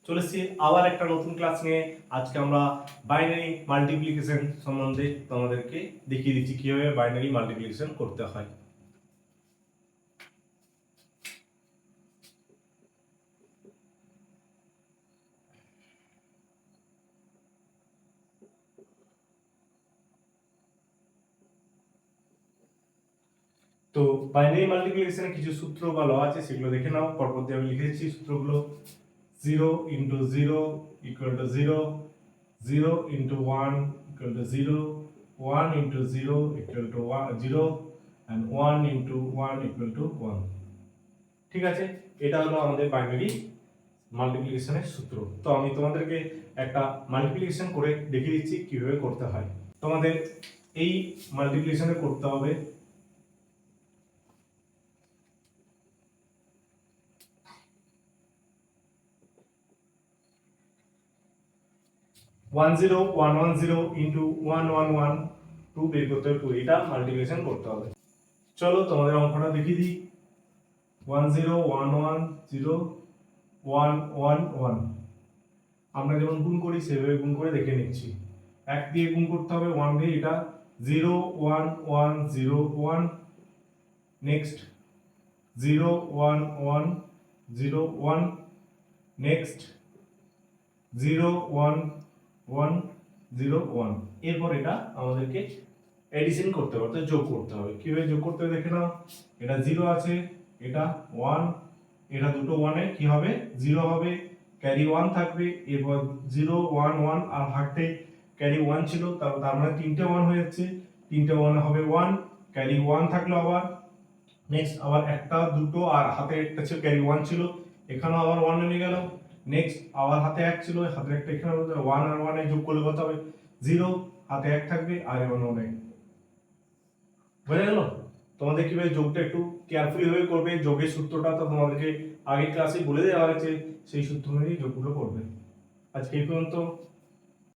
চলে এসেছি আবার একটা নতুন ক্লাস নিয়ে। আজকে আমরা বাইনারি মাল্টিপ্লিকেশন সম্বন্ধে তোমাদেরকে দেখিয়ে দিচ্ছি কিভাবে বাইনারি মাল্টিপ্লিকেশন করতে হয়। তো বাইনারি মাল্টিপ্লিকেশনের কিছু সূত্র বা ল আছে, সেগুলো দেখে নাও। পরপর দিয়ে আমি লিখেছি সূত্রগুলো। 0 × 0 = 0, 0 × 1 = 0, 1 × 0 = 0 and 1 × 1 = 1। ঠিক আছে, এটা হলো আমাদের বাইনারি মাল্টিপ্লিকেশনের সূত্র। তো আমি তোমাদেরকে একটা মাল্টিপ্লিকেশন করে দেখিয়ে দিচ্ছি কিভাবে করতে হয়। তোমাদের এই মাল্টিপ্লিকেশনে করতে হবে 10110 × 111 বের করতে হবে, এটা মাল্টিপ্লিকেশন করতে হবে। চলো তোমাদের অঙ্কটা দেখিয়ে দিই। 10110 আমরা যেমন গুণ করি সেভাবে গুণ করে দেখে নিচ্ছি। 1 দিয়ে গুণ করতে হবে, 1 দিয়ে, এটা 01101। নেক্সট 01101। নেক্সট 01101। এরপর এটা আমাদেরকে এডিশন করতে হবে, অর্থাৎ যোগ করতে হবে। কিভাবে যোগ করতে হবে দেখে নাও। এটা 0 আছে, এটা 1, এটা দুটো 1 এ কি হবে 0 হবে, ক্যারি 1 থাকবে। এরপর 0 1 1 আর হাতে ক্যারি 1 ছিল, তার মানে তিনটে 1 হয়ে যাচ্ছে, তিনটে 1 হবে 1, ক্যারি 1 থাকলো আবার। নেক্সট আবার একটা দুটো আর হাতে একটা ছিল, ক্যারি 1 ছিল, এখানেও আবার 1 নেমে গেল। নেক্সট আবার হাতে 1 ছিল, হাতে একটা এখানে 1 আর 1 এ যোগ করলে কত হবে 0, হাতে 1 থাকবে আর এমন নেই। বুঝা গেল? তোমাদের কিভাবে যোগটা একটু কেয়ারফুলি ভাবে করবে। যোগের সূত্রটা তো তোমাদেরকে আগের ক্লাসে বলে দেওয়া হয়েছে, সেই সূত্র অনুযায়ী যোগগুলো করবে। আজকে এই পর্যন্ত।